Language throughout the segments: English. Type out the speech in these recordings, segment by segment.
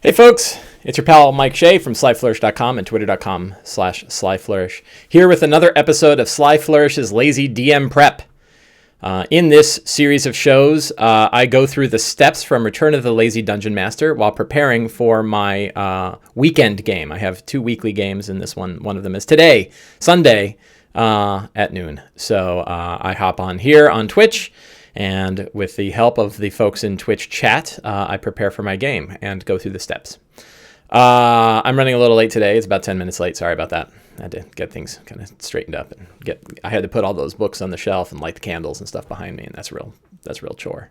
Hey folks, it's your pal Mike Shea from slyflourish.com and twitter.com/slyflourish, here with another episode of Sly Flourish's Lazy DM Prep. In this series of shows, I go through the steps from Return of the Lazy Dungeon Master while preparing for my weekend game. I have 2 weekly games in this one. One of them is today, Sunday, at noon. So I hop on here on Twitch, and with the help of the folks in Twitch chat, I prepare for my game and go through the steps. I'm running a little late today. It's about 10 minutes late. Sorry about that. I had to get things kind of straightened up and I had to put all those books on the shelf and light the candles and stuff behind me, and that's a real chore.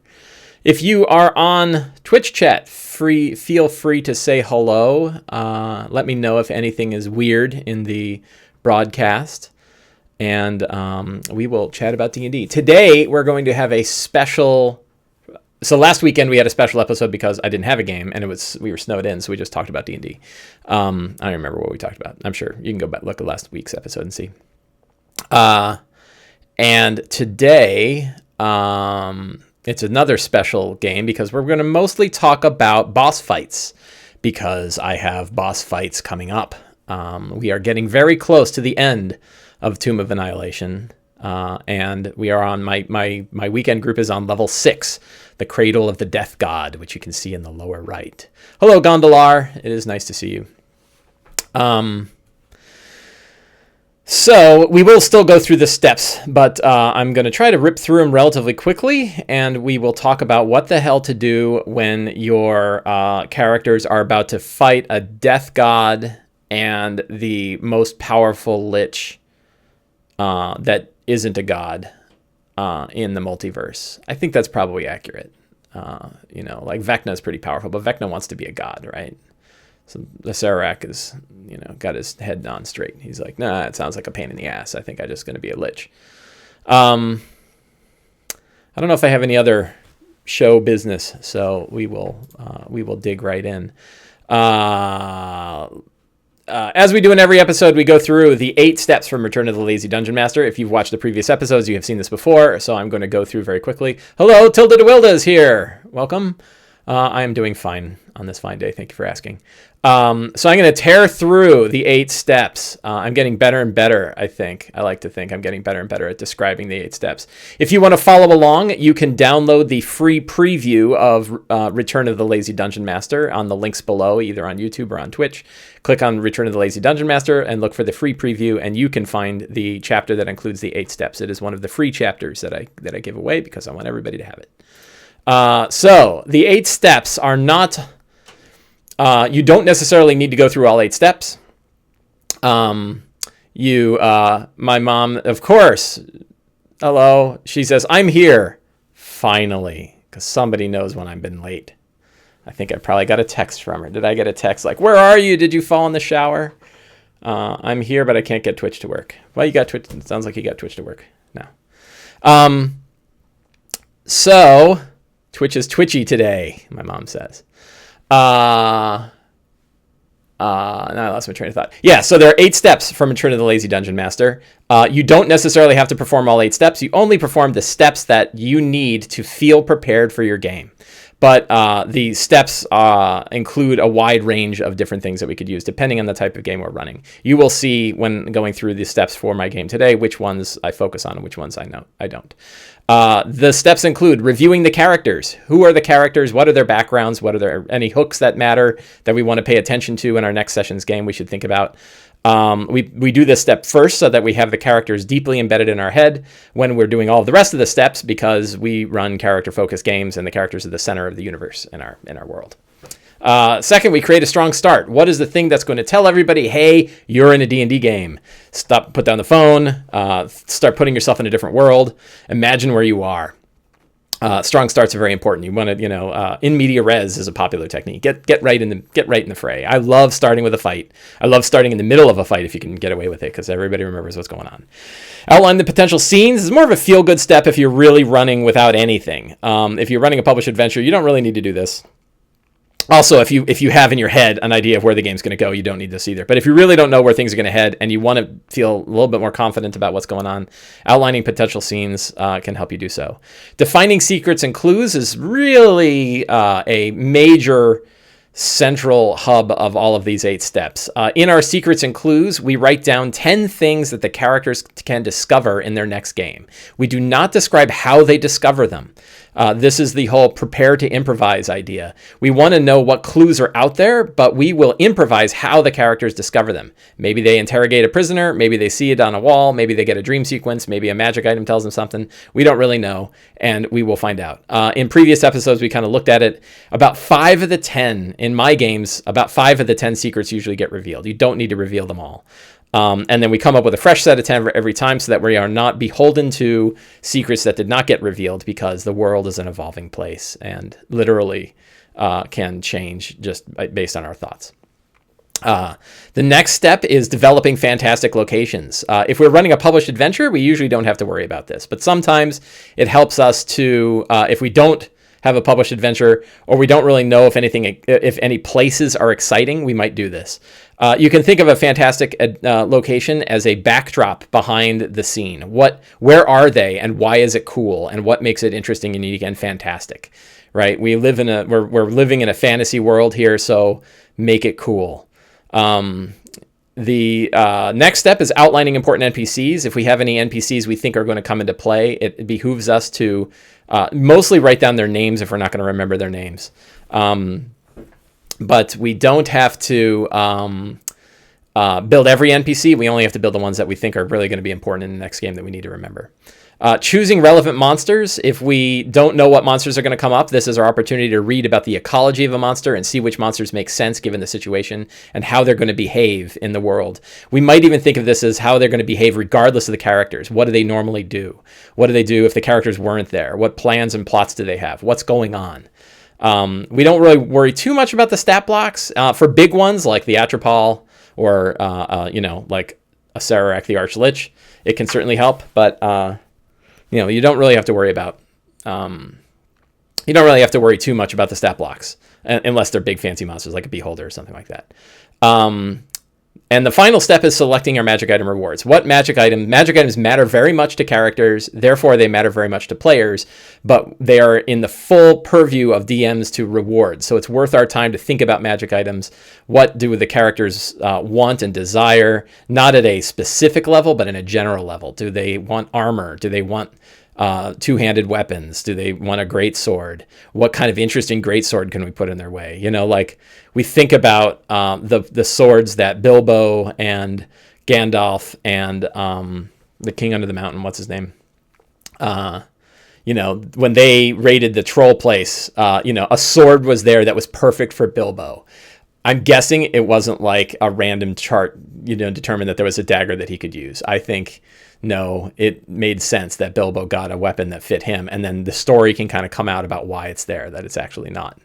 If you are on Twitch chat, feel free to say hello. Let me know if anything is weird in the broadcast, and we will chat about D&D. Today, we're going to have a special... So last weekend, we had a special episode because I didn't have a game, and we were snowed in, so we just talked about D&D. I don't remember what we talked about. I'm sure you can go back look at last week's episode and see. And today, it's another special game because we're going to mostly talk about boss fights, because I have boss fights coming up. We are getting very close to the end of Tomb of Annihilation, and we are on my weekend group is on level 6, the Cradle of the Death God, which you can see in the lower right. Hello, Gondolar. It is nice to see you. So we will still go through the steps, but I'm going to try to rip through them relatively quickly, and we will talk about what the hell to do when your characters are about to fight a death god and the most powerful lich that isn't a god in the multiverse. I think that's probably accurate. Like Vecna is pretty powerful, but Vecna wants to be a god, right? So the Serac is, got his head on straight. He's like, nah, it sounds like a pain in the ass. I think I'm just going to be a lich. I don't know if I have any other show business, so we will dig right in. As we do in every episode, we go through the 8 steps from Return of the Lazy Dungeon Master. If you've watched the previous episodes, you have seen this before, so I'm going to go through very quickly. Hello, Tilda DeWilda is here. Welcome. I am doing fine on this fine day. Thank you for asking. So I'm going to tear through the 8 steps. I'm getting better and better, I think. I like to think I'm getting better and better at describing the 8 steps. If you want to follow along, you can download the free preview of Return of the Lazy Dungeon Master on the links below, either on YouTube or on Twitch. Click on Return of the Lazy Dungeon Master and look for the free preview, and you can find the chapter that includes the 8 steps. It is one of the free chapters that I give away because I want everybody to have it. So the 8 steps are not... you don't necessarily need to go through all 8 steps. My mom, of course, hello, she says, I'm here, finally, because somebody knows when I've been late. I think I probably got a text from her. Did I get a text like, where are you? Did you fall in the shower? I'm here, but I can't get Twitch to work. Well, you got Twitch. It sounds like you got Twitch to work now. So Twitch is twitchy today, my mom says. Now I lost my train of thought. Yeah, so there are 8 steps from Return of the Lazy Dungeon Master. You don't necessarily have to perform all 8 steps. You only perform the steps that you need to feel prepared for your game. But the steps include a wide range of different things that we could use depending on the type of game we're running. You will see when going through the steps for my game today which ones I focus on and which ones I don't. The steps include reviewing the characters. Who are the characters? What are their backgrounds? What are there any hooks that matter that we want to pay attention to in our next session's game we should think about? We do this step first so that we have the characters deeply embedded in our head when we're doing all of the rest of the steps, because we run character-focused games and the characters are the center of the universe in our world. Second, we create a strong start. What is the thing that's going to tell everybody, hey, you're in a D&D game? Put down the phone, start putting yourself in a different world, imagine where you are. Strong starts are very important. You want to, in media res is a popular technique. Get right in the fray. I love starting with a fight. I love starting in the middle of a fight if you can get away with it, because everybody remembers what's going on. Outline the potential scenes is more of a feel-good step if you're really running without anything. If you're running a published adventure, you don't really need to do this. Also, if you have in your head an idea of where the game's going to go, you don't need this either. But if you really don't know where things are going to head and you want to feel a little bit more confident about what's going on, outlining potential scenes can help you do so. Defining secrets and clues is really a major central hub of all of these 8 steps. In our secrets and clues, we write down 10 things that the characters can discover in their next game. We do not describe how they discover them. This is the whole prepare to improvise idea. We want to know what clues are out there, but we will improvise how the characters discover them. Maybe they interrogate a prisoner, maybe they see it on a wall, maybe they get a dream sequence, maybe a magic item tells them something. We don't really know, and we will find out. In previous episodes, we kind of looked at it. About 5 of the 10, in my games, about 5 of the 10 secrets usually get revealed. You don't need to reveal them all. And then we come up with a fresh set of 10 every time so that we are not beholden to secrets that did not get revealed, because the world is an evolving place and literally can change just based on our thoughts. The next step is developing fantastic locations. If we're running a published adventure, we usually don't have to worry about this, but sometimes it helps us to, if we don't have a published adventure, or we don't really know if any places are exciting, we might do this. You can think of a fantastic location as a backdrop behind the scene. Where are they, and why is it cool, and what makes it interesting, unique, and fantastic? Right? We're living in a fantasy world here, so make it cool. The next step is outlining important NPCs. If we have any NPCs we think are going to come into play, it behooves us to mostly write down their names if we're not going to remember their names. But we don't have to build every NPC. We only have to build the ones that we think are really going to be important in the next game that we need to remember. Choosing relevant monsters. If we don't know what monsters are going to come up, this is our opportunity to read about the ecology of a monster and see which monsters make sense given the situation and how they're going to behave in the world. We might even think of this as how they're going to behave regardless of the characters. What do they normally do? What do they do if the characters weren't there? What plans and plots do they have? What's going on? We don't really worry too much about the stat blocks. For big ones like the Atropal or, like a Sararak the Archlich, it can certainly help, but... you don't really have to worry about, too much about the stat blocks unless they're big fancy monsters like a Beholder or something like that. And the final step is selecting our magic item rewards. Magic items matter very much to characters, therefore they matter very much to players, but they are in the full purview of DMs to reward. So it's worth our time to think about magic items. What do the characters want and desire, not at a specific level, but in a general level? Do they want armor? Do they want two-handed weapons? Do they want a great sword? What kind of interesting great sword can we put in their way? We think about the swords that Bilbo and Gandalf and the King Under the Mountain, what's his name? When they raided the troll place, a sword was there that was perfect for Bilbo. I'm guessing it wasn't like a random chart, determined that there was a dagger that he could use. I think, no, it made sense that Bilbo got a weapon that fit him, and then the story can kind of come out about why it's there, that it's actually not.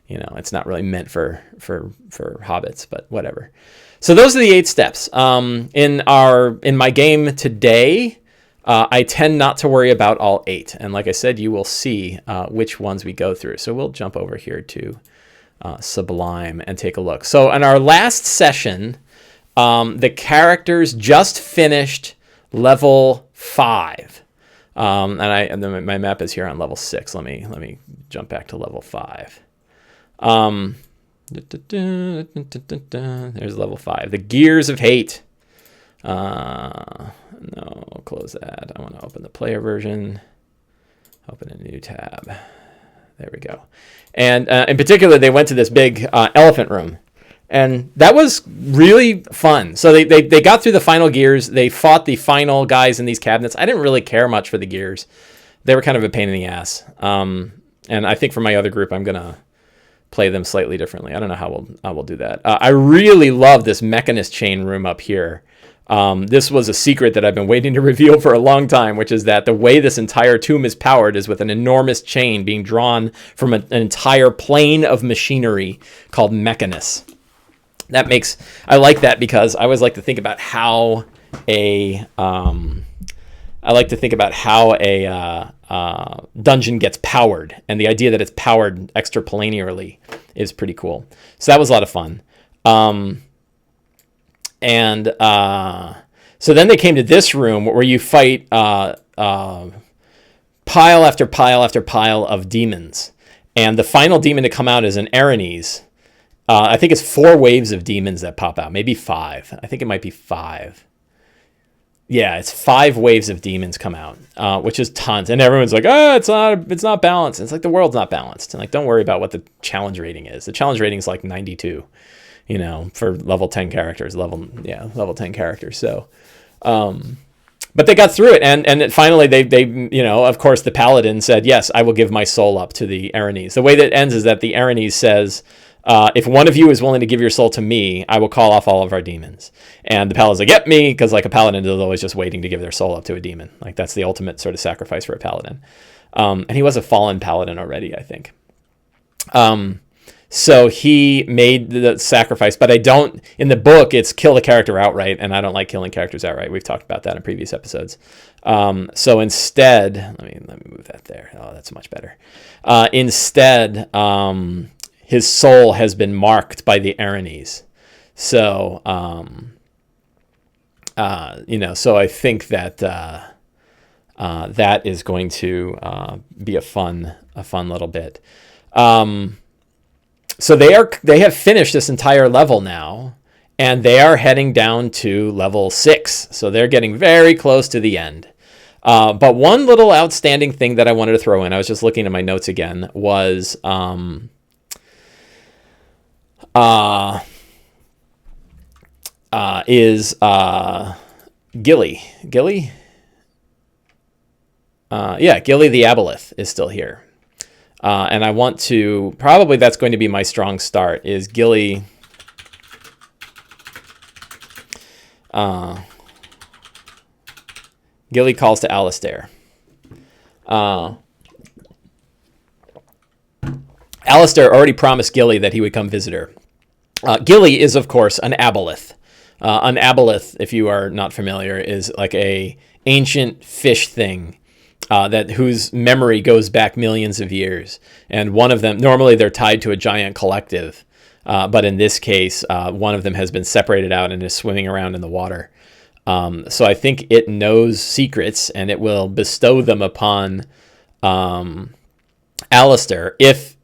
It's not really meant for hobbits, but whatever. So those are the 8 steps. In my game today, I tend not to worry about all 8. And like I said, you will see which ones we go through. So we'll jump over here to Sublime and take a look. So in our last session, the characters just finished level 5. And then my map is here on level 6. Let me jump back to level 5. There's level 5. The Gears of Hate. No, close that. I want to open the player version. Open a new tab. There we go. And in particular, they went to this big elephant room. And that was really fun. So they got through the final gears. They fought the final guys in these cabinets. I didn't really care much for the gears. They were kind of a pain in the ass. And I think for my other group, I'm going to play them slightly differently. I don't know how we'll do that. I really love this mechanist chain room up here. This was a secret that I've been waiting to reveal for a long time, which is that the way this entire tomb is powered is with an enormous chain being drawn from an entire plane of machinery called Mechanus. I like that because I always like to think about how a dungeon gets powered, and the idea that it's powered extraplanarly is pretty cool. So that was a lot of fun. So then they came to this room where you fight pile after pile after pile of demons, and the final demon to come out is an Aranes. I think it's 4 waves of demons that pop out, maybe 5. I think it might be 5. Yeah, it's 5 waves of demons come out, which is tons. And everyone's like, oh, it's not balanced. And it's like the world's not balanced. And like, don't worry about what the challenge rating is. The challenge rating is like 92, for level 10 characters, level 10 characters. So, but they got through it. And finally they, of course the paladin said, yes, I will give my soul up to the Erinyes. The way that it ends is that the Erinyes says, if one of you is willing to give your soul to me, I will call off all of our demons. And the paladin's like, yep, me, because like a paladin is always just waiting to give their soul up to a demon. Like that's the ultimate sort of sacrifice for a paladin. And he was a fallen paladin already, I think. So he made the sacrifice, but I don't, in the book, it's kill the character outright, and I don't like killing characters outright. We've talked about that in previous episodes. So instead, let me move that there. Oh, that's much better. Instead, his soul has been marked by the Erinyes. So, so I think that that is going to be a fun little bit. So they have finished this entire level now, and they are heading down to level 6. So they're getting very close to the end. But one little outstanding thing that I wanted to throw in, I was just looking at my notes again, was Gilly. Gilly? Gilly the Aboleth is still here. And I want to, probably that's going to be my strong start, is Gilly. Gilly calls to Alistair. Alistair already promised Gilly that he would come visit her. Gilly is, of course, an aboleth. An aboleth, if you are not familiar, is like a ancient fish thing whose memory goes back millions of years. And one of them, normally they're tied to a giant collective, but in this case, one of them has been separated out and is swimming around in the water. So I think it knows secrets, and it will bestow them upon Alistair if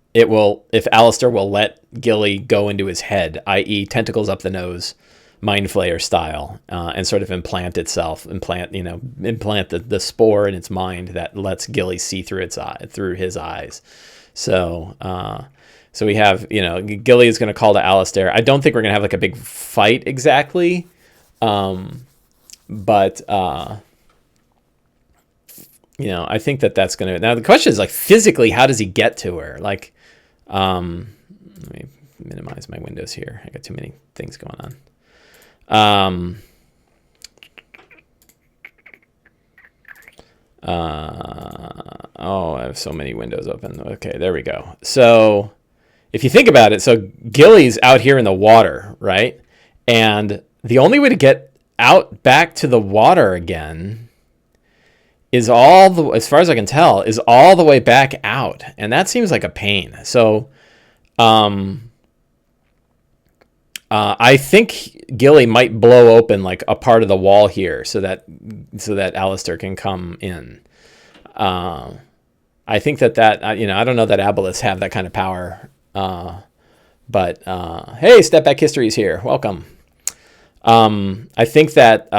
Alistair will let Gilly go into his head, i.e. tentacles up the nose, Mind Flayer style, and sort of implant the spore in its mind that lets Gilly see through his eyes. So we have, Gilly is going to call to Alistair. I don't think we're going to have like a big fight exactly, but I think that's going to. Now the question is like physically, how does he get to her? Like, let me minimize my windows here. I got too many things going on. I have so many windows open. Okay, there we go. So if you think about it, so Gilly's out here in the water, right? And the only way to get out back to the water again is as far as I can tell, is all the way back out. And that seems like a pain. So, I think Gilly might blow open like a part of the wall here so that Alistair can come in. I think that I don't know that aboleths have that kind of power. But hey, Step Back History's here. Welcome. I think that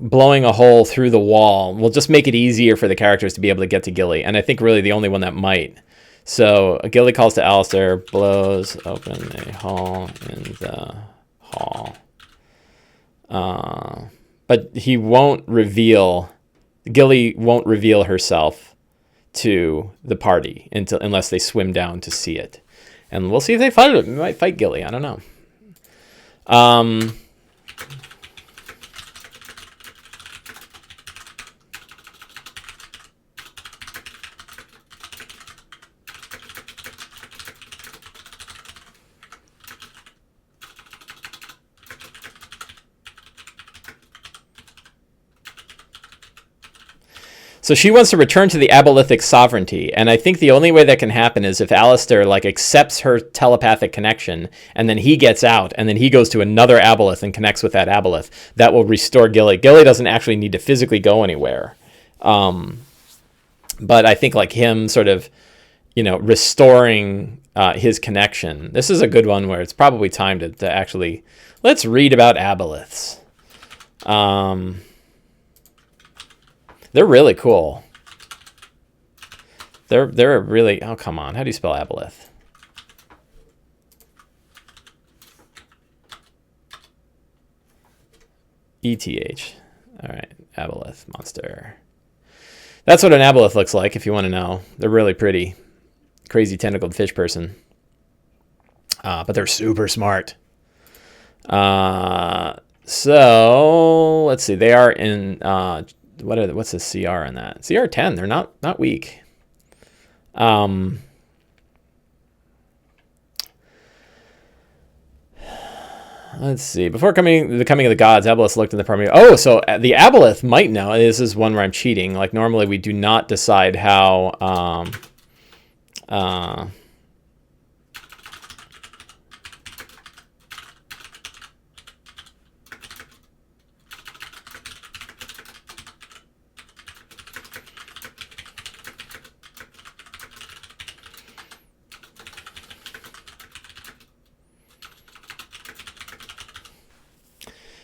blowing a hole through the wall will just make it easier for the characters to be able to get to Gilly. And I think really the only one that might. So Gilly calls to Alistair, blows open a hole in the hall. But Gilly won't reveal herself to the party unless they swim down to see it. And we'll see if they fight it. We might fight Gilly. I don't know. So she wants to return to the abolithic sovereignty, and I think the only way that can happen is if Alistair accepts her telepathic connection, and then he gets out, and then he goes to another aboleth and connects with that aboleth. That will restore Gilly. Gilly doesn't actually need to physically go anywhere, but I think him sort of restoring his connection. This is a good one where it's probably time to actually, let's read about aboleths. They're really cool. They're really, oh, come on. How do you spell aboleth? ETH. All right, aboleth monster. That's what an aboleth looks like, if you want to know. They're really pretty. Crazy tentacled fish person. But they're super smart. So let's see. They are in what's the CR in that? CR 10. They're not weak. Let's see. Before the coming of the gods, aboleths looked in the primary. Oh, so the aboleth might know. This is one where I'm cheating. Like normally we do not decide how.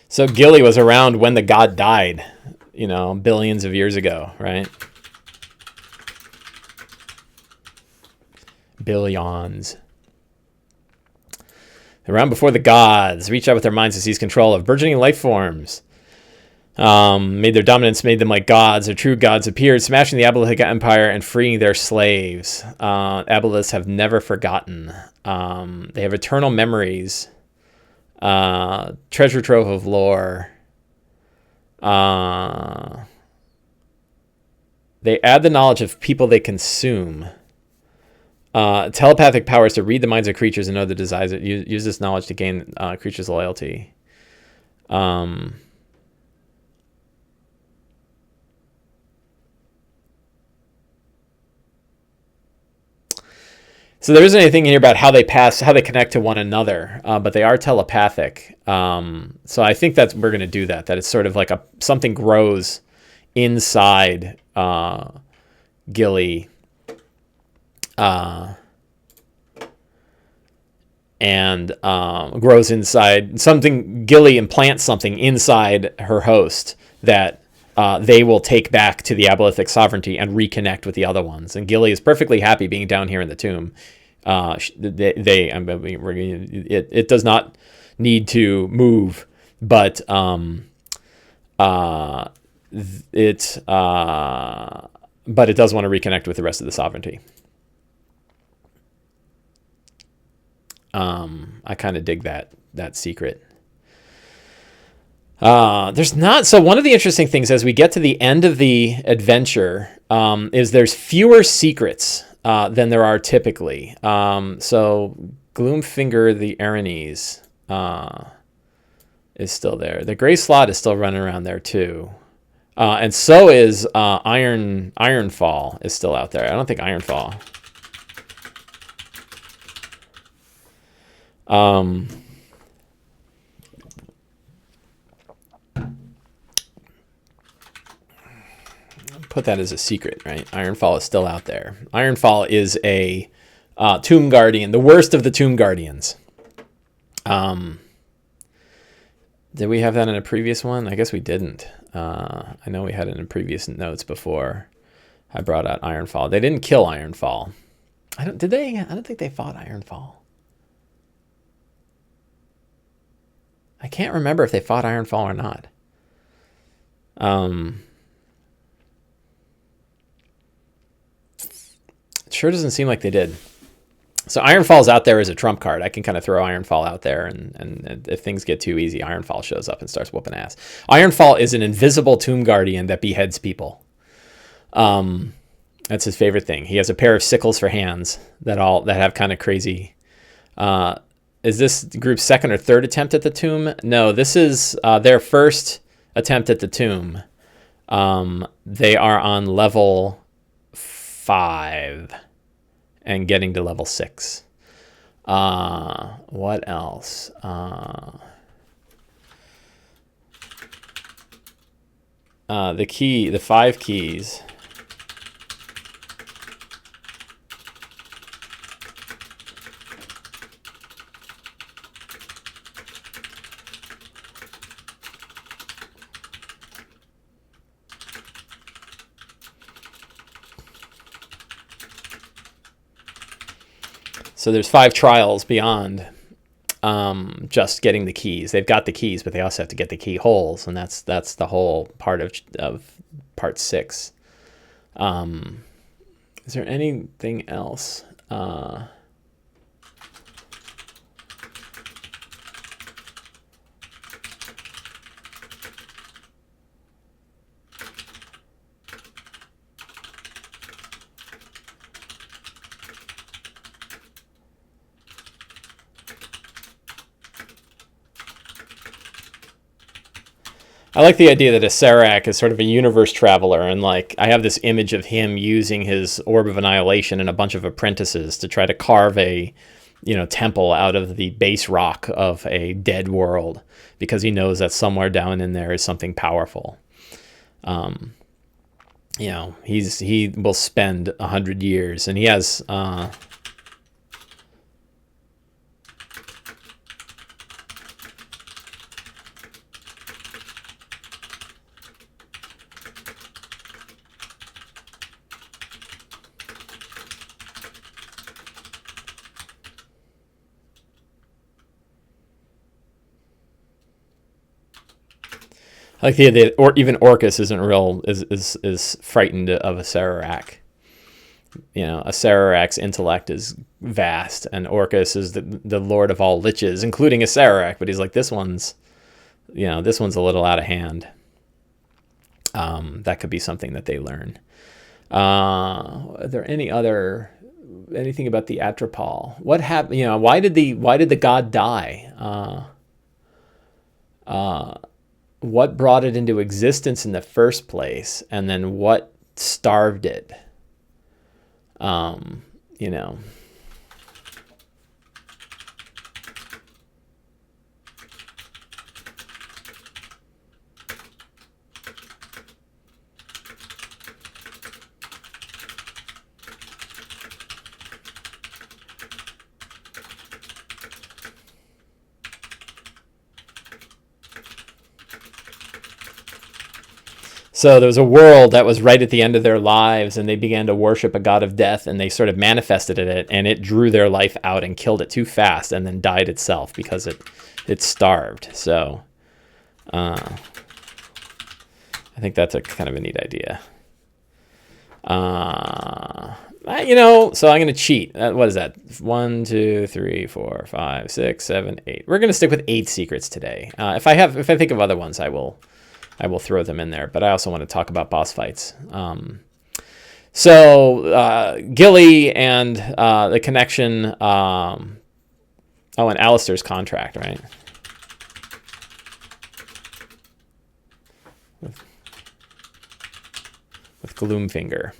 So Gilly was around when the god died, billions of years ago, right? Billions. Around before the gods, reached out with their minds to seize control of burgeoning life forms. Made their dominance, made them like gods. Their true gods appeared, smashing the Abolithic Empire and freeing their slaves. Aboliths have never forgotten. They have eternal memories. Treasure trove of lore. They add the knowledge of people they consume. Telepathic powers to read the minds of creatures and know the desires. Use this knowledge to gain creatures' loyalty. So there isn't anything in here about how they connect to one another, but they are telepathic. So I think that we're going to do that. That it's sort of like something grows inside Gilly, and grows inside something. Gilly implants something inside her host that they will take back to the Abolithic sovereignty and reconnect with the other ones. And Gilly is perfectly happy being down here in the tomb. It does not need to move, but it does want to reconnect with the rest of the sovereignty. I kind of dig that secret. There's not. So one of the interesting things as we get to the end of the adventure is there's fewer secrets than there are typically. So Gloomfinger the Aranese is still there. The Gray Slot is still running around there too. And so is Ironfall is still out there. I don't think Ironfall. Put that as a secret, right? Ironfall is still out there. Ironfall is a Tomb Guardian, the worst of the Tomb Guardians. Did we have that in a previous one? I guess we didn't. I know we had it in previous notes before I brought out Ironfall. They didn't kill Ironfall. Did they? I don't think they fought Ironfall. I can't remember if they fought Ironfall or not. It sure doesn't seem like they did. So Ironfall's out there as a trump card. I can kind of throw Ironfall out there, and if things get too easy, Ironfall shows up and starts whooping ass. Ironfall is an invisible Tomb Guardian that beheads people. That's his favorite thing. He has a pair of sickles for hands that have kind of crazy. Is this group's second or third attempt at the tomb? No, this is their first attempt at the tomb. They are on level 5 and getting to level 6. What else? The 5 keys. So there's 5 trials beyond just getting the keys. They've got the keys, but they also have to get the key holes, and that's the whole part of part 6. Is there anything else? I like the idea that a Serac is sort of a universe traveler, and like I have this image of him using his Orb of Annihilation and a bunch of apprentices to try to carve a, temple out of the base rock of a dead world, because he knows that somewhere down in there is something powerful. He will spend 100 years, and he has. I like the idea that, or even Orcus isn't real, is frightened of a Serac. A Serac's intellect is vast, and Orcus is the lord of all lichs, including a Serac. But he's like, this one's a little out of hand. That could be something that they learn. Are there anything about the Atropol? What happened? Why did the god die? What brought it into existence in the first place, and then what starved it? So there was a world that was right at the end of their lives, and they began to worship a god of death, and they sort of manifested it, and it drew their life out and killed it too fast, and then died itself because it starved. So I think that's a kind of a neat idea. So I'm going to cheat. What is that? 1, 2, 3, 4, 5, 6, 7, 8. We're going to stick with 8 secrets today. If I think of other ones, I will throw them in there, but I also want to talk about boss fights. Gilly and the connection. And Alistair's contract, right? With Gloomfinger.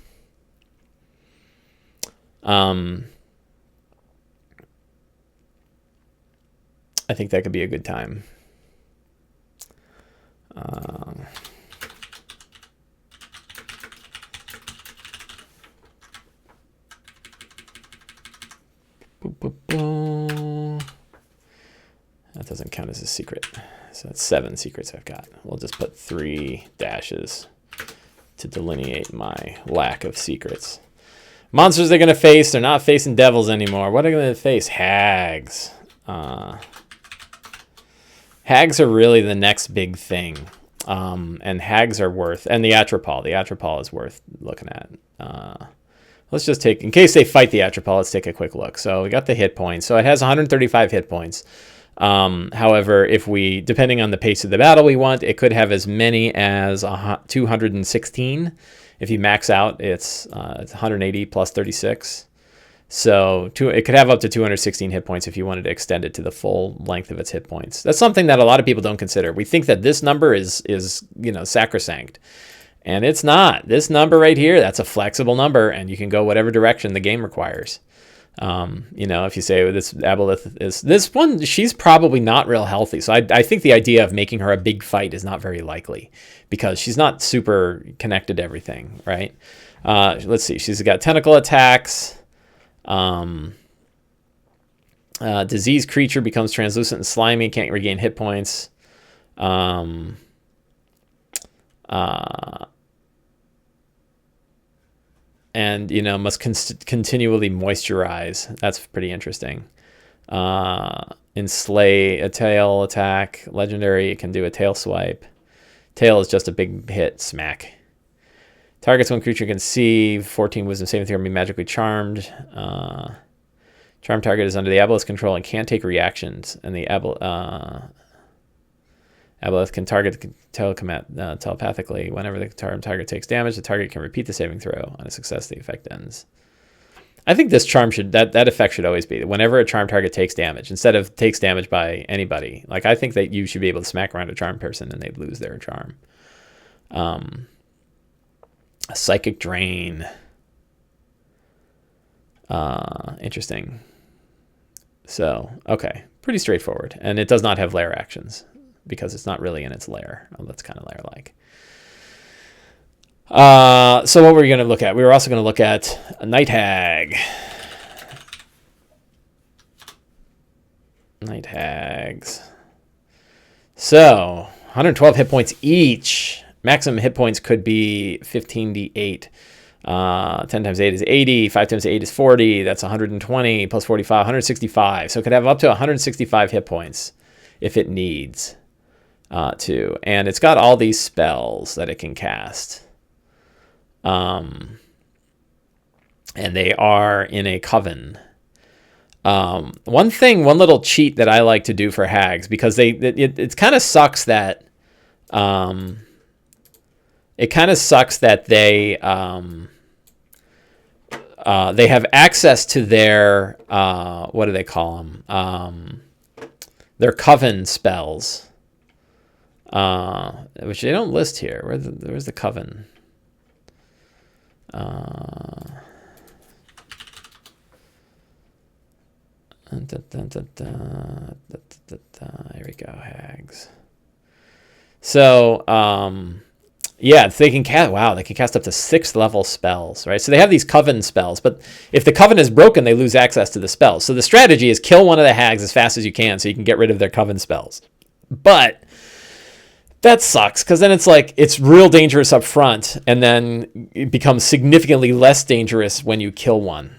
I think that could be a good time. That doesn't count as a secret. So that's 7 secrets I've got. We'll just put 3 dashes to delineate my lack of secrets. Monsters they're going to face. They're not facing devils anymore. What are they going to face? Hags. Hags are really the next big thing. And hags are worth, and the Atropol. The Atropol is worth looking at. Let's just take, in case they fight the Atropol, let's take a quick look. So we got the hit points. So it has 135 hit points. However, if we, depending on the pace of the battle we want, it could have as many as 216. If you max out, it's 180 plus 36. So it could have up to 216 hit points if you wanted to extend it to the full length of its hit points. That's something that a lot of people don't consider. We think that this number is sacrosanct. And it's not. This number right here, that's a flexible number, and you can go whatever direction the game requires. If you say this Aboleth is this one, she's probably not real healthy. So I think the idea of making her a big fight is not very likely because she's not super connected to everything, right? Let's see. She's got tentacle attacks. Diseased creature becomes translucent and slimy, can't regain hit points. and must continually moisturize. That's pretty interesting. Enslay, a tail attack, legendary. It can do a tail swipe. Tail is just a big hit, smack. Targets one creature can see. 14 wisdom saving throw, be magically charmed. Charm target is under the aboleth's control and can't take reactions. And the aboleth can target telepathically. Whenever the target takes damage, the target can repeat the saving throw. On a success, the effect ends. I think this charm that effect should always be whenever a charm target takes damage, instead of takes damage by anybody. Like, I think that you should be able to smack around a charm person and they'd lose their charm. A psychic drain. Interesting. So, okay. Pretty straightforward. And it does not have lair actions because it's not really in its lair. Oh, that's kind of lair-like. So what were we going to look at? We were also going to look at a Night Hag. Night Hags. So, 112 hit points each. Maximum hit points could be 15d8. 10 times 8 is 80. 5 times 8 is 40. That's 120 plus 45, 165. So it could have up to 165 hit points if it needs to. And it's got all these spells that it can cast. And they are in a coven. One little cheat that I like to do for hags, because it kind of sucks that they have access to their what do they call them? Their coven spells, which they don't list here. Where's the coven? Here we go, hags. So, yeah, they can cast. Wow, they can cast up to 6th level spells, right? So they have these coven spells, but if the coven is broken, they lose access to the spells. So the strategy is kill one of the hags as fast as you can, so you can get rid of their coven spells. But that sucks, because then it's real dangerous up front, and then it becomes significantly less dangerous when you kill one.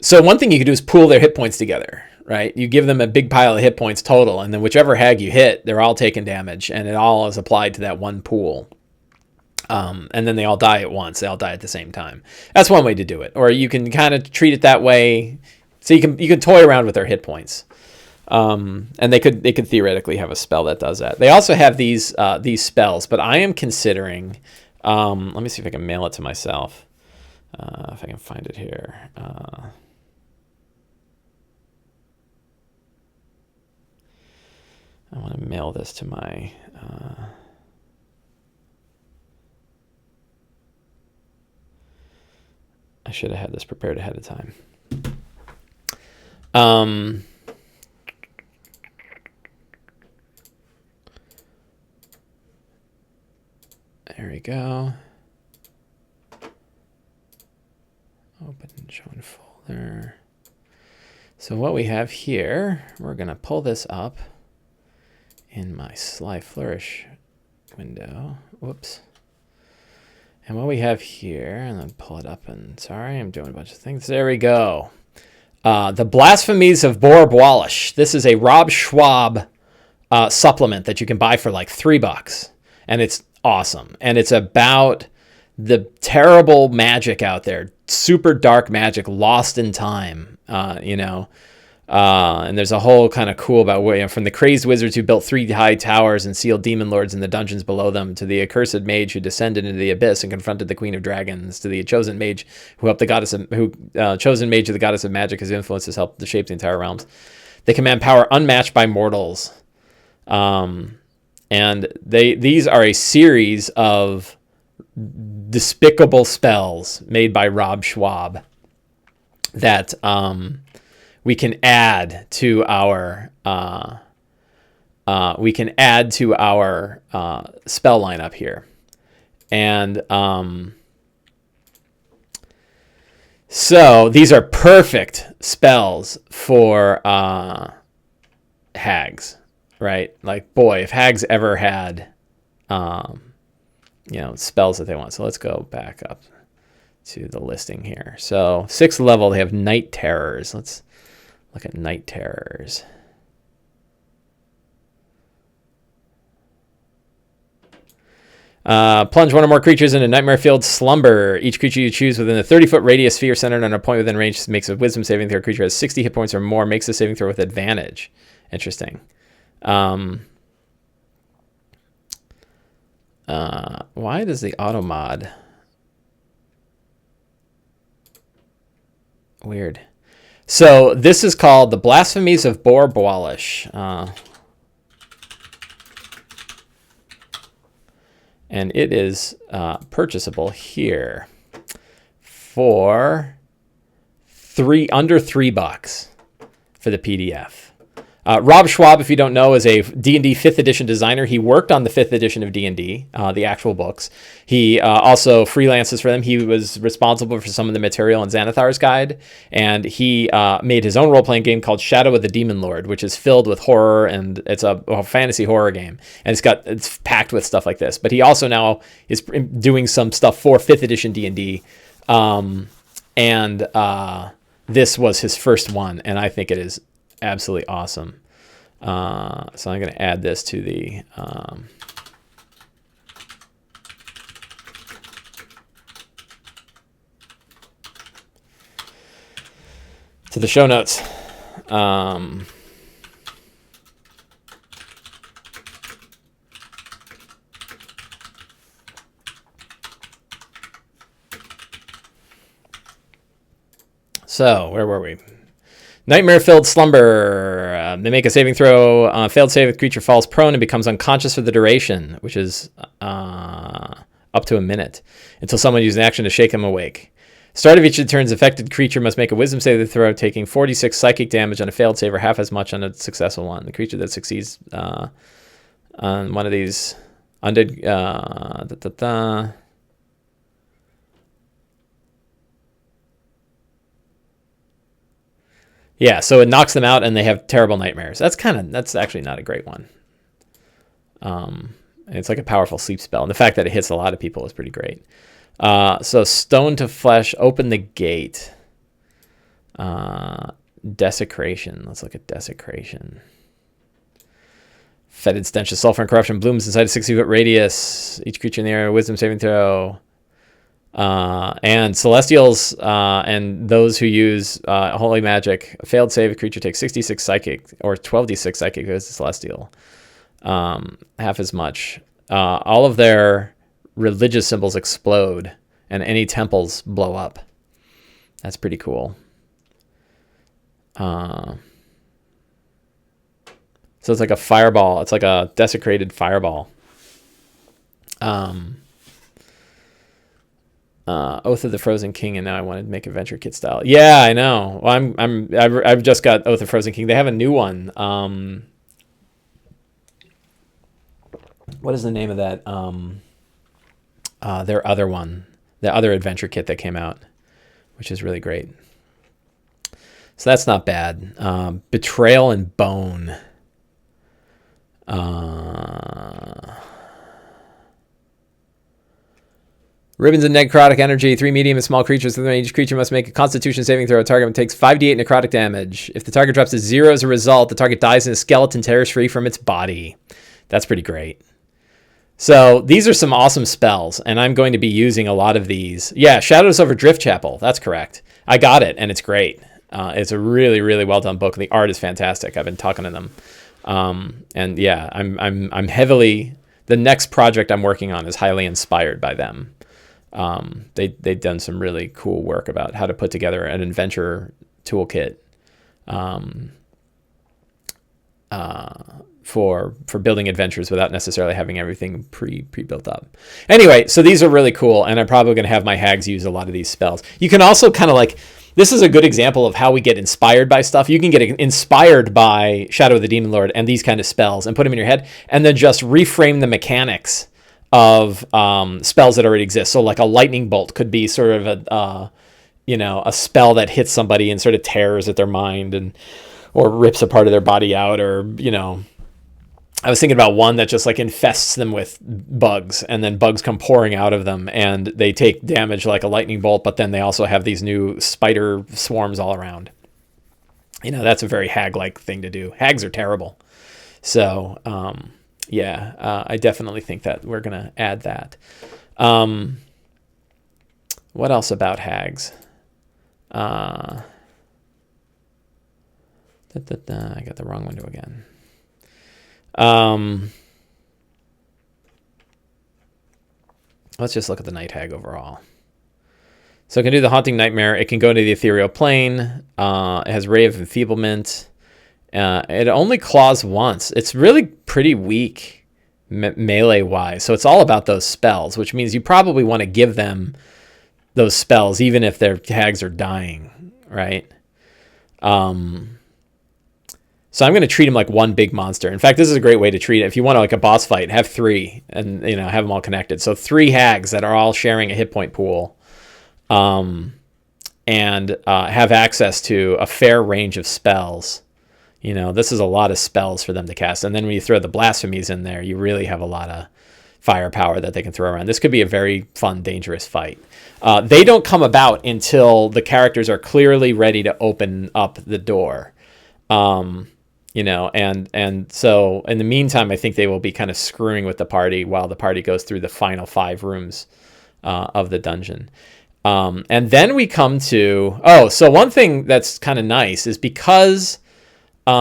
So one thing you can do is pool their hit points together, right? You give them a big pile of hit points total, and then whichever hag you hit, they're all taking damage, and it all is applied to that one pool. And then they all die at once. They all die at the same time. That's one way to do it. Or you can kind of treat it that way. So you can toy around with their hit points. And they could theoretically have a spell that does that. They also have these spells, but I am considering. Let me see if I can mail it to myself. If I can find it here. I want to mail this to my. I should have had this prepared ahead of time. There we go. Open and show in folder. So what we have here, we're going to pull this up in my Sly Flourish window. Whoops. And what we have here, and then pull it up, and sorry, I'm doing a bunch of things. There we go. The Blasphemies of Bor Bwalsh. This is a Rob Schwab supplement that you can buy for like $3. And it's awesome. And it's about the terrible magic out there. Super dark magic lost in time, and there's a whole kind of cool about from the crazed wizards who built 3 high towers and sealed demon lords in the dungeons below them, to the accursed mage who descended into the abyss and confronted the queen of dragons, to the chosen mage who helped chosen mage of the goddess of magic, whose influences helped to shape the entire realms. They command power unmatched by mortals, and these are a series of despicable spells made by Rob Schwab that we can add to our spell lineup here. And So these are perfect spells for hags, right? Like, boy, if hags ever had, spells that they want. So let's go back up to the listing here. So 6th level, they have Night Terrors. Let's look at Night Terrors. Plunge one or more creatures into nightmare-filled slumber. Each creature you choose within a 30-foot radius sphere centered on a point within range makes a wisdom saving throw. Creature has 60 hit points or more, makes the saving throw with advantage. Interesting. Why does the auto mod? Weird. So this is called the Blasphemies of Bor Bwalsh. And it is purchasable here for under $3 for the PDF. Rob Schwab, if you don't know, is a D&D 5th edition designer. He worked on the 5th edition of D&D, the actual books. He also freelances for them. He was responsible for some of the material in Xanathar's Guide, and he made his own role-playing game called Shadow of the Demon Lord, which is filled with horror, and it's a fantasy horror game, and it's packed with stuff like this. But he also now is doing some stuff for 5th edition D&D, and this was his first one, and I think it is absolutely awesome. So I'm going to add this to the show notes. So where were we? Nightmare-filled slumber. They make a saving throw. Failed save, the creature falls prone and becomes unconscious for the duration, which is up to a minute, until someone uses an action to shake him awake. Start of each of the turns, affected creature must make a wisdom saving throw, taking 46 psychic damage on a failed save or half as much on a successful one. The creature that succeeds on one of these undead... Yeah, so it knocks them out and they have terrible nightmares. That's actually not a great one. And it's like a powerful sleep spell. And the fact that it hits a lot of people is pretty great. So stone to flesh, open the gate. Desecration. Let's look at desecration. Fetid stench of sulfur and corruption blooms inside a 60-foot radius. Each creature in the area, wisdom saving throw. And Celestials and those who use Holy Magic, a failed save, a creature takes 66 psychic, or 12d6 psychic goes to Celestial. Half as much. All of their religious symbols explode, and any temples blow up. That's pretty cool. So it's like a fireball. It's like a desecrated fireball. Oath of the Frozen King, and now I wanted to make Adventure Kit style. Yeah, I know. Well, I've just got Oath of Frozen King. They have a new one. What is the name of that? Their other one, the other Adventure Kit that came out, which is really great. So that's not bad. Betrayal and Bone. Ribbons of necrotic energy. 3 medium and small creatures within each creature must make a Constitution saving throw. A target takes 5d8 necrotic damage. If the target drops to 0 as a result, the target dies and a skeleton tears free from its body. That's pretty great. So these are some awesome spells, and I'm going to be using a lot of these. Yeah, Shadows over Drift Chapel. That's correct. I got it, and it's great. It's a really, really well done book. The art is fantastic. I've been talking to them, and yeah, I'm heavily. The next project I'm working on is highly inspired by them. They've done some really cool work about how to put together an adventure toolkit for building adventures without necessarily having everything pre-built up. Anyway, so these are really cool, and I'm probably going to have my hags use a lot of these spells. You can also kind of like, this is a good example of how we get inspired by stuff. You can get inspired by Shadow of the Demon Lord and these kind of spells and put them in your head, and then just reframe the mechanics of spells that already exist. So like a lightning bolt could be sort of a spell that hits somebody and sort of tears at their mind and or rips a part of their body out, or I was thinking about one that just like infests them with bugs, and then bugs come pouring out of them and they take damage like a lightning bolt, but then they also have these new spider swarms all around. That's a very hag-like thing to do. Hags are terrible. So, I definitely think that we're going to add that. What else about hags? I got the wrong window again. Let's just look at the night hag overall. So it can do the haunting nightmare. It can go into the ethereal plane. It has ray of enfeeblement. It only claws once. It's really pretty weak melee wise. So it's all about those spells, which means you probably want to give them those spells even if their hags are dying, right? So I'm going to treat him like one big monster. In fact, this is a great way to treat it. If you want like a boss fight, have 3 and have them all connected. So 3 hags that are all sharing a hit point pool, and have access to a fair range of spells. This is a lot of spells for them to cast. And then when you throw the blasphemies in there, you really have a lot of firepower that they can throw around. This could be a very fun, dangerous fight. They don't come about until the characters are clearly ready to open up the door. And so in the meantime, I think they will be kind of screwing with the party while the party goes through the final 5 rooms of the dungeon. And then we come to, so one thing that's kind of nice is because we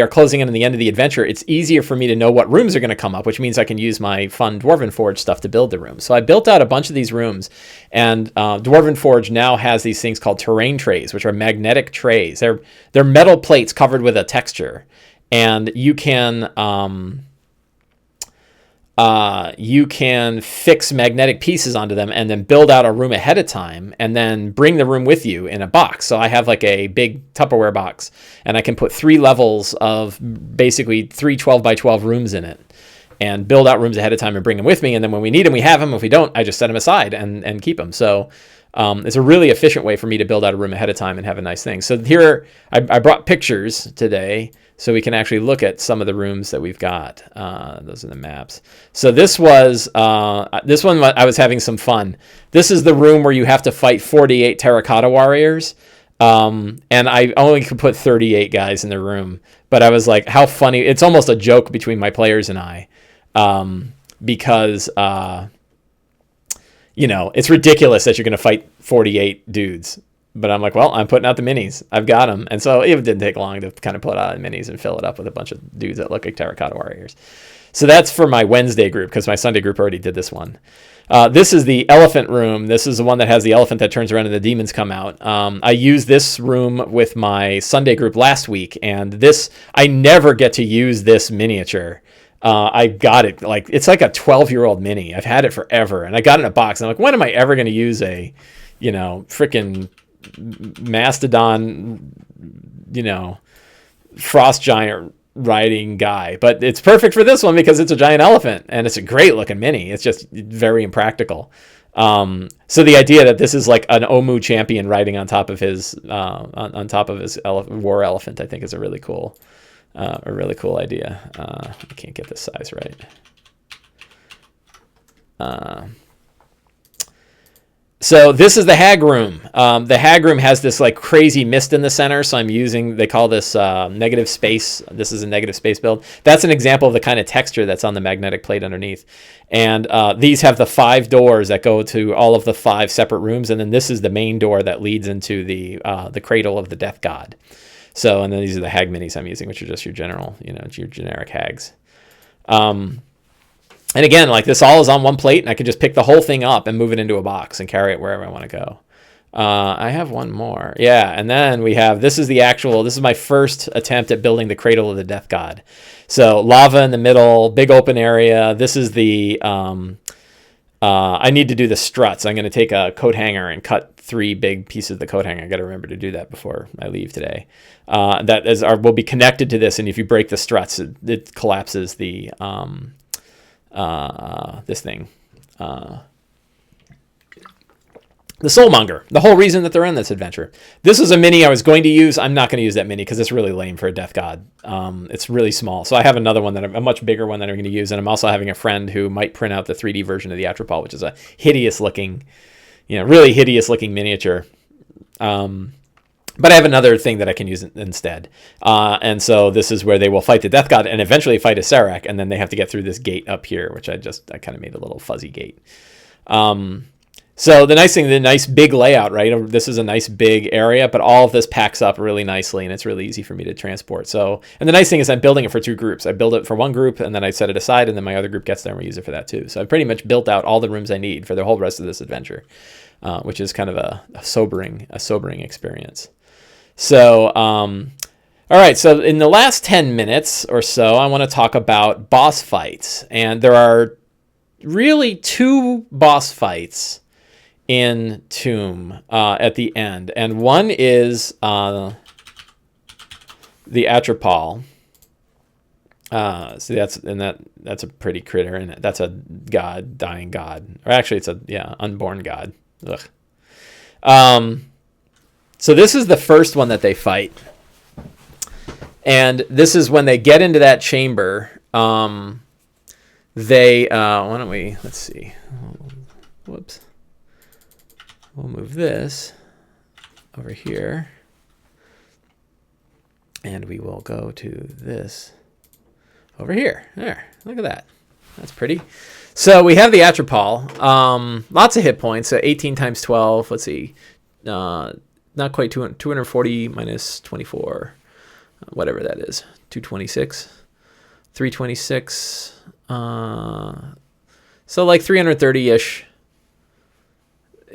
are closing in on the end of the adventure, it's easier for me to know what rooms are going to come up, which means I can use my fun Dwarven Forge stuff to build the rooms. So I built out a bunch of these rooms, and Dwarven Forge now has these things called terrain trays, which are magnetic trays. They're metal plates covered with a texture, and you can fix magnetic pieces onto them and then build out a room ahead of time and then bring the room with you in a box. So I have like a big Tupperware box, and I can put 3 levels of basically 3 12 by 12 rooms in it and build out rooms ahead of time and bring them with me. And then when we need them, we have them. If we don't, I just set them aside and keep them. So it's a really efficient way for me to build out a room ahead of time and have a nice thing. So here I brought pictures today so we can actually look at some of the rooms that we've got. Those are the maps. So this was this one. I was having some fun. This is the room where you have to fight 48 Terracotta warriors, and I only could put 38 guys in the room. But I was like, how funny! It's almost a joke between my players and I, because it's ridiculous that you're going to fight 48 dudes. But I'm like, well, I'm putting out the minis. I've got them. And so it didn't take long to kind of put out the minis and fill it up with a bunch of dudes that look like Terracotta warriors. So that's for my Wednesday group, because my Sunday group already did this one. This is the elephant room. This is the one that has the elephant that turns around and the demons come out. I used this room with my Sunday group last week, and I never get to use this miniature. I got it, it's like a 12-year-old mini. I've had it forever, and I got it in a box. And I'm like, when am I ever going to use a, freaking mastodon, frost giant riding guy? But it's perfect for this one because it's a giant elephant, and it's a great looking mini. It's just very impractical. So the idea that this is like an Omu champion riding on top of his war elephant, I think is a really cool idea. I can't get this size right. So this is the hag room. The hag room has this like crazy mist in the center. So they call this negative space. This is a negative space build. That's an example of the kind of texture that's on the magnetic plate underneath. And these have the 5 doors that go to all of the 5 separate rooms. And then this is the main door that leads into the cradle of the death god. So, and then these are the hag minis I'm using, which are just your general, your generic hags. And again, like this all is on one plate, and I can just pick the whole thing up and move it into a box and carry it wherever I want to go. I have one more. Yeah, and then we have, this is my first attempt at building the cradle of the death god. So lava in the middle, big open area. This is the, I need to do the struts. I'm going to take a coat hanger and cut 3 big pieces of the coat hanger. I got to remember to do that before I leave today. Will be connected to this, and if you break the struts, it collapses the, this thing. The Soulmonger, the whole reason that they're in this adventure. This is a mini I was going to use. I'm not going to use that mini because it's really lame for a Death God. It's really small. So I have another one, a much bigger one that I'm going to use. And I'm also having a friend who might print out the 3D version of the Atropol, which is a hideous looking, really hideous looking miniature. But I have another thing that I can use instead. And so this is where they will fight the Death God and eventually fight a Serac. And then they have to get through this gate up here, which I kind of made a little fuzzy gate. So the nice thing, the nice big layout, right? This is a nice big area, but all of this packs up really nicely, and it's really easy for me to transport. So, and the nice thing is I'm building it for 2 groups. I build it for 1 group, and then I set it aside, and then my other group gets there, and we use it for that too. So I've pretty much built out all the rooms I need for the whole rest of this adventure, which is kind of a sobering experience. So, all right. So in the last 10 minutes or so, I want to talk about boss fights, and there are really 2 boss fights in Tomb at the end, and one is the Atropol. So that's a pretty critter, and that's a god, dying god, or actually it's unborn god. Ugh. So this is the first one that they fight, and this is when they get into that chamber. Why don't we? Let's see. Whoops. We'll move this over here, and we will go to this over here. There, look at that. That's pretty. So we have the Atropol. Lots of hit points. 18 times 12. Let's see. Not quite 240 minus 24. Whatever that is. 226. 326. So like 330-ish.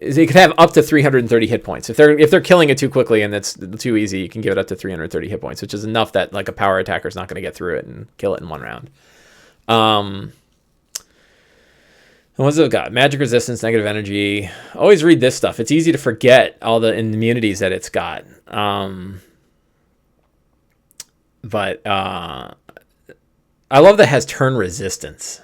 You could have up to 330 hit points. If they're killing it too quickly and it's too easy, you can give it up to 330 hit points, which is enough that like a power attacker is not going to get through it and kill it in 1 round. And what's it got? Magic resistance, negative energy. Always read this stuff. It's easy to forget all the immunities that it's got. But I love that it has turn resistance.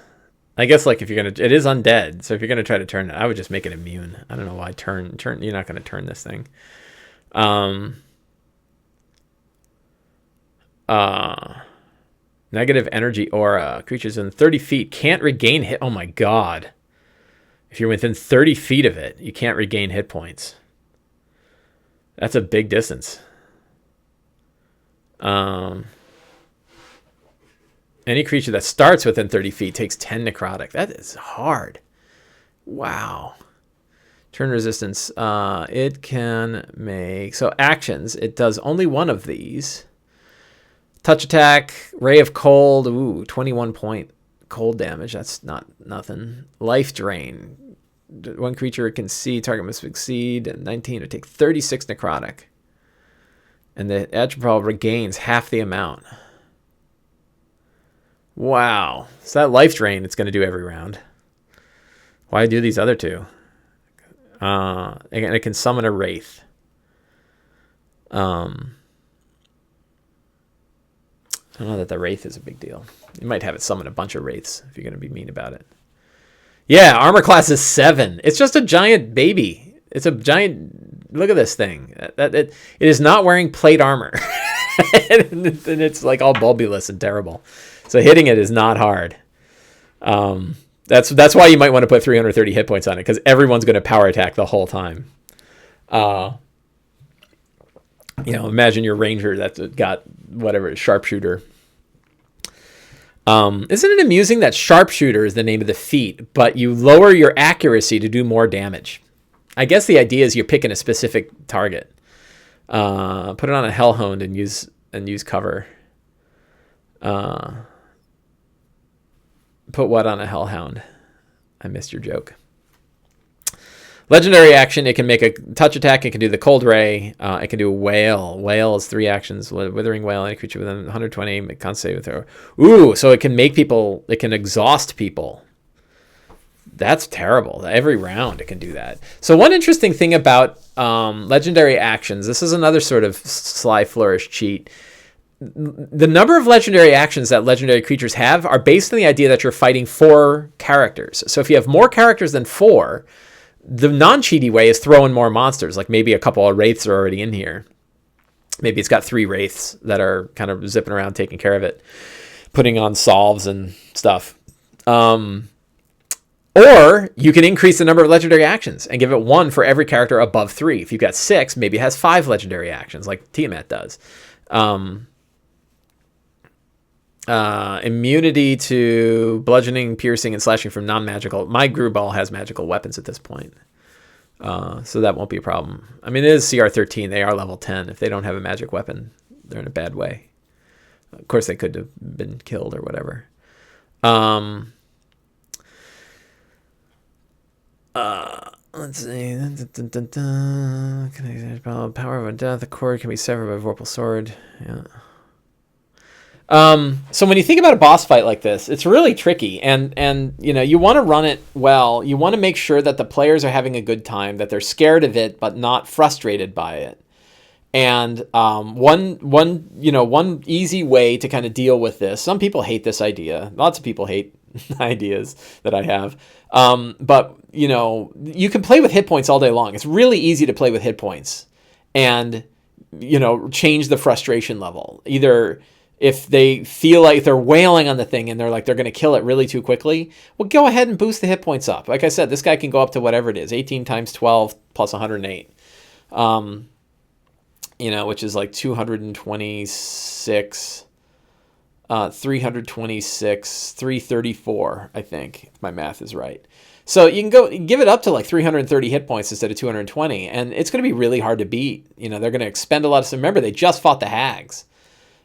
I guess like if you're gonna, it is undead. So if you're gonna try to turn it, I would just make it immune. I don't know why turn. You're not gonna turn this thing. Negative energy aura. Creatures in 30 feet can't regain hit. Oh my god! If you're within 30 feet of it, you can't regain hit points. That's a big distance. Any creature that starts within 30 feet takes 10 necrotic. That is hard. Wow. Turn resistance. It can make... So actions. It does only one of these. Touch attack. Ray of cold. Ooh, 21 point cold damage. That's not nothing. Life drain. 1 creature it can see. Target must succeed. 19 would take 36 necrotic. And the Atropol regains half the amount. Wow. So that life drain it's going to do every round. Why do these other 2? And it can summon a wraith. I don't know that the wraith is a big deal. You might have it summon a bunch of wraiths if you're going to be mean about it. Yeah, armor class is 7. It's just a giant baby. It's a giant... Look at this thing. It is not wearing plate armor. And it's like all bulbulous and terrible. So hitting it is not hard. That's why you might want to put 330 hit points on it, because everyone's going to power attack the whole time. Imagine your ranger that's got whatever, sharpshooter. Isn't it amusing that sharpshooter is the name of the feat, but you lower your accuracy to do more damage? I guess the idea is you're picking a specific target. Put it on a hellhound and use cover. Put what on a hellhound? I missed your joke. Legendary action, it can make a touch attack. It can do the cold ray. It can do a wail. Wail is 3 actions. Withering wail, any creature within 120, make con save with her. Ooh, so it can make people, it can exhaust people. That's terrible. Every round it can do that. So one interesting thing about legendary actions, this is another sort of Sly Flourish cheat. the number of legendary actions that legendary creatures have are based on the idea that you're fighting 4 characters. So if you have more characters than 4, the non-cheaty way is throw in more monsters, like maybe a couple of wraiths are already in here. Maybe it's got 3 wraiths that are kind of zipping around taking care of it, putting on solves and stuff. Or you can increase the number of legendary actions and give it 1 for every character above 3. If you've got 6, maybe it has 5 legendary actions like Tiamat does. Immunity to bludgeoning, piercing, and slashing from non-magical. My Grubal has magical weapons at this point. So that won't be a problem. I mean, it is CR 13. They are level 10. If they don't have a magic weapon, they're in a bad way. Of course, they could have been killed or whatever. Let's see. Power of a death. The cord can be severed by a vorpal sword. Yeah. So when you think about a boss fight like this, it's really tricky, and you want to run it well. You want to make sure that the players are having a good time, that they're scared of it but not frustrated by it. And one easy way to kind of deal with this. Some people hate this idea. Lots of people hate ideas that I have. But you can play with hit points all day long. It's really easy to play with hit points, and change the frustration level. Either if they feel like they're wailing on the thing and they're going to kill it really too quickly, well, go ahead and boost the hit points up. Like I said, this guy can go up to whatever it is, 18 times 12 plus 108, which is like 226, 326, 334, I think, if my math is right. So you can go give it up to like 330 hit points instead of 220, and it's going to be really hard to beat. They're going to expend a lot of... Remember, they just fought the hags.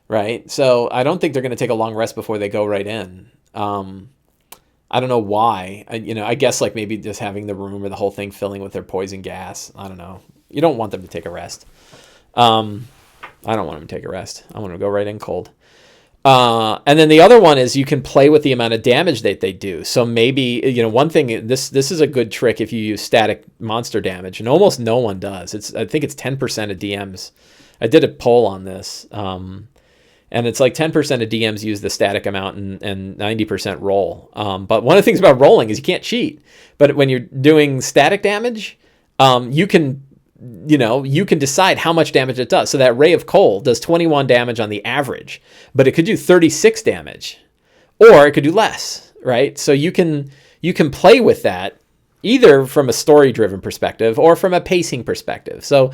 Right, so I don't think they're going to take a long rest before they go right in. I don't know why. I guess like maybe just having the room or the whole thing filling with their poison gas. I don't know. You don't want them to take a rest. I don't want them to take a rest. I want them to go right in cold. And then the other one is you can play with the amount of damage that they do. So maybe one thing. This is a good trick if you use static monster damage, and almost no one does. I think it's 10% of DMs. I did a poll on this. And it's like 10% of DMs use the static amount and 90% roll. But one of the things about rolling is you can't cheat. But when you're doing static damage, you can decide how much damage it does. So that Ray of Coal does 21 damage on the average, but it could do 36 damage, or it could do less, right? So you can play with that either from a story-driven perspective or from a pacing perspective. So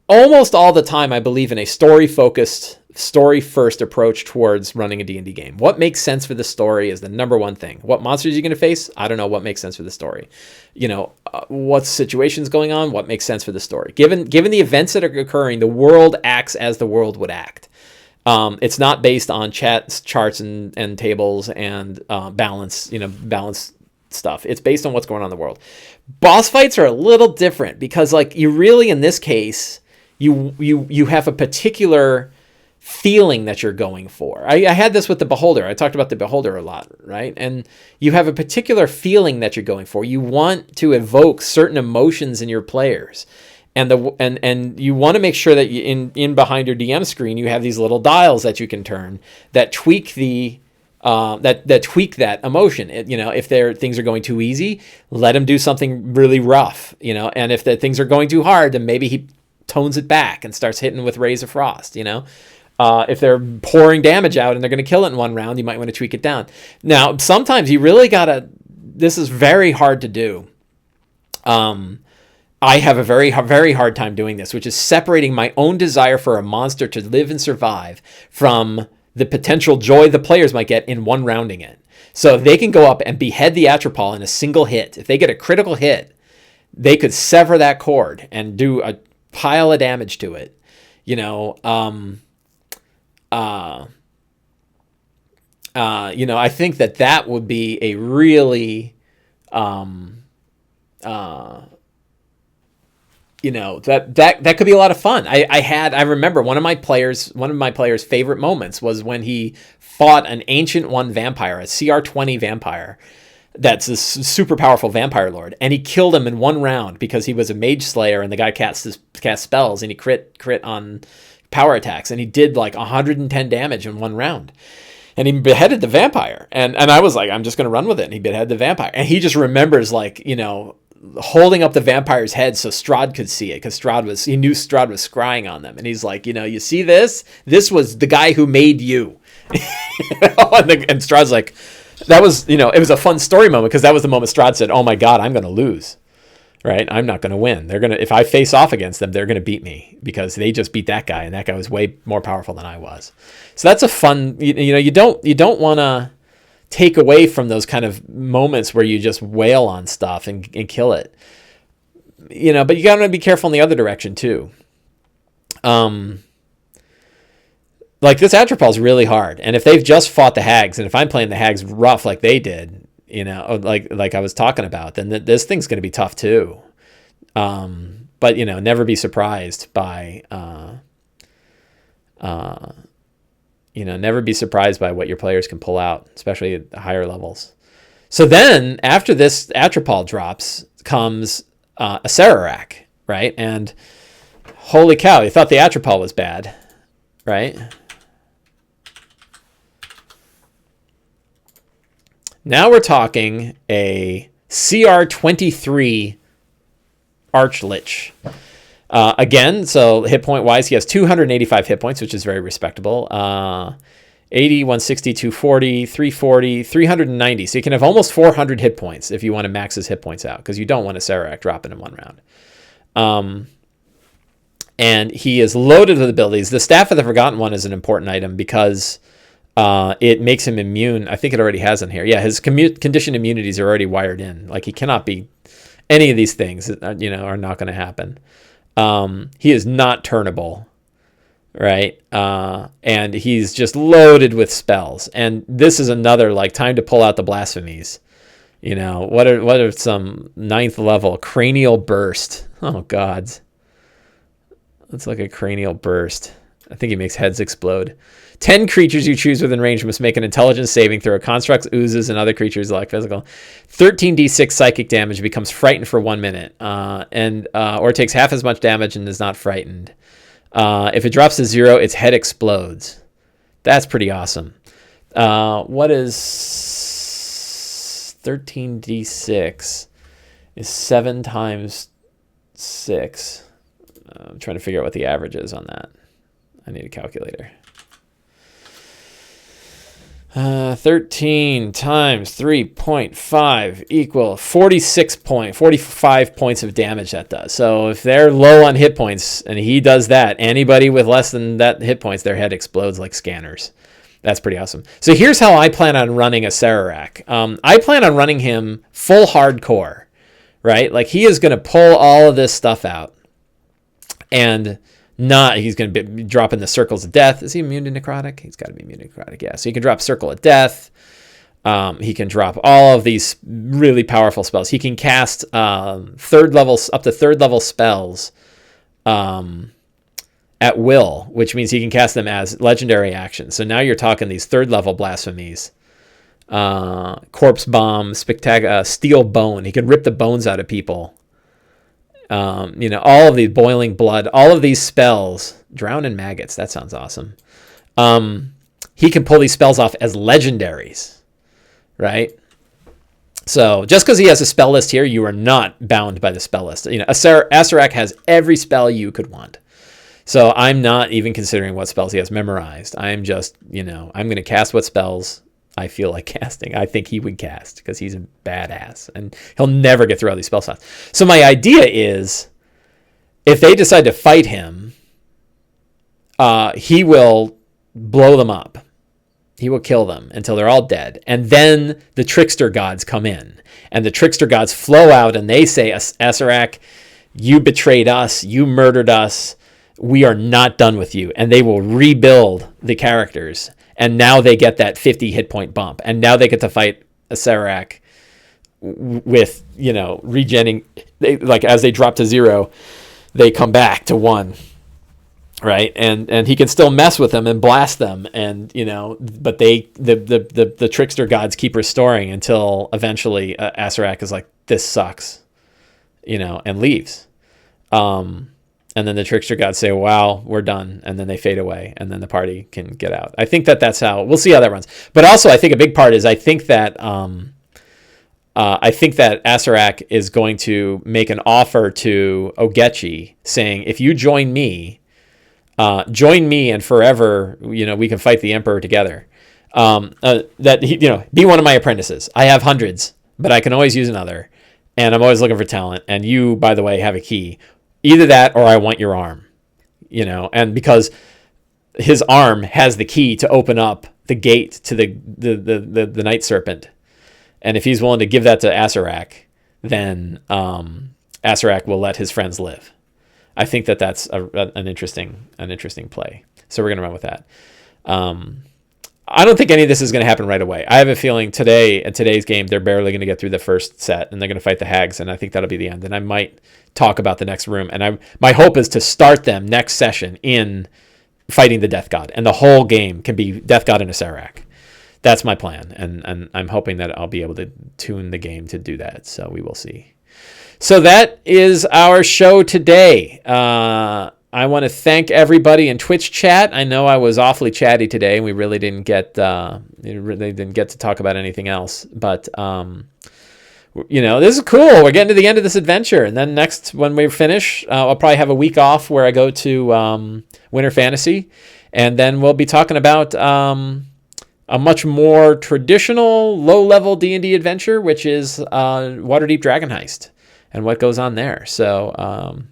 almost all the time, I believe in a story-focused, story-first approach towards running a D&D game. What makes sense for the story is the number one thing. What monsters are you going to face? I don't know. What makes sense for the story? What situation's going on? What makes sense for the story? Given the events that are occurring, the world acts as the world would act. It's not based on charts and tables and balance stuff. It's based on what's going on in the world. Boss fights are a little different because, you really, in this case, you have a particular feeling that you're going for. I had this with the Beholder. I talked about the Beholder a lot, right? And you have a particular feeling that you're going for. You want to evoke certain emotions in your players, and you want to make sure that in behind your DM screen you have these little dials that you can turn that tweak that tweak that emotion. If things are going too easy, let him do something really rough. And if the things are going too hard, then maybe he tones it back and starts hitting with Rays of Frost. If they're pouring damage out and they're going to kill it in one round, you might want to tweak it down. Now, sometimes you really gotta. This is very hard to do. I have a very, very hard time doing this, which is separating my own desire for a monster to live and survive from the potential joy the players might get in one rounding it. So if they can go up and behead the Atropol in a single hit, if they get a critical hit, they could sever that cord and do a pile of damage to it. I think that would be a really, that could be a lot of fun. I remember one of my players' favorite moments was when he fought an Ancient One vampire, a CR 20 vampire. That's a super powerful vampire lord, and he killed him in one round because he was a mage slayer, and the guy cast spells, and he crit on power attacks, and he did like 110 damage in one round. And he beheaded the vampire. And I was like, I'm just going to run with it. And he beheaded the vampire. And he just remembers, like, you know, holding up the vampire's head so Strahd could see it, because he knew Strahd was scrying on them. And he's like, you know, you see this? This was the guy who made you. And Strahd's like, that was, you know, it was a fun story moment, because that was the moment Strahd said, oh my God, I'm going to lose. Right? I'm not going to win. If I face off against them, they're going to beat me, because they just beat that guy, and that guy was way more powerful than I was. So that's a fun, you know, you don't want to take away from those kind of moments where you just wail on stuff and kill it, you know, but you got to be careful in the other direction too. Like this Atropal is really hard. And if they've just fought the hags, and if I'm playing the hags rough like they did, you know, like I was talking about, then this thing's going to be tough too. But, you know, never be surprised by, never be surprised by what your players can pull out, especially at the higher levels. So then after this Atropal drops comes a Sararak, right? And holy cow, you thought the Atropal was bad, right? Now we're talking a CR23 Archlich. Again, so hit point wise, he has 285 hit points, which is very respectable. 80, 160, 240, 340, 390. So you can have almost 400 hit points if you want to max his hit points out, because you don't want a Sararak dropping in one round. And he is loaded with abilities. The Staff of the Forgotten One is an important item because it makes him immune. I think it already has in here. Yeah, his condition immunities are already wired in. Like, he cannot be any of these things, you know, are not going to happen. He is not turnable, right? And he's just loaded with spells. And this is another, like, time to pull out the Blasphemies. You know, what are some 9th level cranial burst? Oh, gods. That's like a cranial burst. I think he makes heads explode. 10 creatures you choose within range must make an intelligence saving throw. Constructs, oozes, and other creatures like physical. 13d6 psychic damage, becomes frightened for 1 minute, or takes half as much damage and is not frightened. If it drops to 0, its head explodes. That's pretty awesome. What is 13d6? Is 7 times 6. I'm trying to figure out what the average is on that. I need a calculator. 13 times 3.5 equal 45 points of damage that does. So if they're low on hit points and he does that, anybody with less than that hit points, their head explodes like scanners. That's pretty awesome. So here's how I plan on running a Sararak. I plan on running him full hardcore, right? Like, he is going to pull all of this stuff out. And he's going to be dropping the Circles of Death. Is he immune to necrotic? He's got to be immune to necrotic, yeah. So he can drop Circle of Death. He can drop all of these really powerful spells. He can cast up to third level spells at will, which means he can cast them as legendary actions. So now you're talking these 3rd level Blasphemies. Corpse Bomb, Steel Bone. He can rip the bones out of people. All of the Boiling Blood, all of these spells. Drown in Maggots, that sounds awesome. He can pull these spells off as legendaries, right? So just because he has a spell list here, you are not bound by the spell list. You know, Sararak has every spell you could want. So I'm not even considering what spells he has memorized. I'm just, I'm going to cast what spells I feel like casting. I think he would cast because he's a badass and he'll never get through all these spell slots. So my idea is, if they decide to fight him, he will blow them up. He will kill them until they're all dead. And then the trickster gods come in. And the trickster gods flow out and they say, Sararak, you betrayed us. You murdered us. We are not done with you. And they will rebuild the characters. And now they get that 50 hit point bump. And now they get to fight a Sararak with, regenning. As they drop to 0, they come back to 1. Right. And he can still mess with them and blast them. And, but the trickster gods keep restoring until eventually Sararak is like, this sucks, and leaves. And then the trickster gods say, wow, we're done. And then they fade away. And then the party can get out. I think that's how, we'll see how that runs. But also, I think a big part is I think that Acererak is going to make an offer to Ogechi saying, if you join me and forever, we can fight the Emperor together. That he, be one of my apprentices. I have hundreds, but I can always use another. And I'm always looking for talent. And you, by the way, have a key. Either that or I want your arm, and because his arm has the key to open up the gate to the Night Serpent. And if he's willing to give that to Acererak, then Acererak will let his friends live. I think that's an interesting play. So we're going to run with that. I don't think any of this is going to happen right away. I have a feeling today's game, they're barely going to get through the first set, and they're going to fight the hags, and I think that'll be the end. And I might talk about the next room, and my hope is to start them next session in fighting the Death God, and the whole game can be Death God and Acererak. That's my plan, and I'm hoping that I'll be able to tune the game to do that, so we will see. So that is our show today. I want to thank everybody in Twitch chat. I know I was awfully chatty today, and we really didn't get to talk about anything else. But this is cool. We're getting to the end of this adventure, and then next, when we finish, I'll probably have a week off where I go to Winter Fantasy, and then we'll be talking about a much more traditional, low-level D&D adventure, which is Waterdeep Dragon Heist, and what goes on there. So.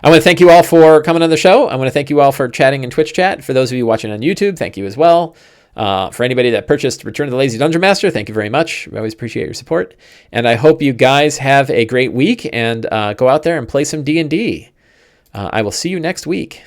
I want to thank you all for coming on the show. I want to thank you all for chatting in Twitch chat. For those of you watching on YouTube, thank you as well. For anybody that purchased Return of the Lazy Dungeon Master, thank you very much. We always appreciate your support. And I hope you guys have a great week and go out there and play some D&D. I will see you next week.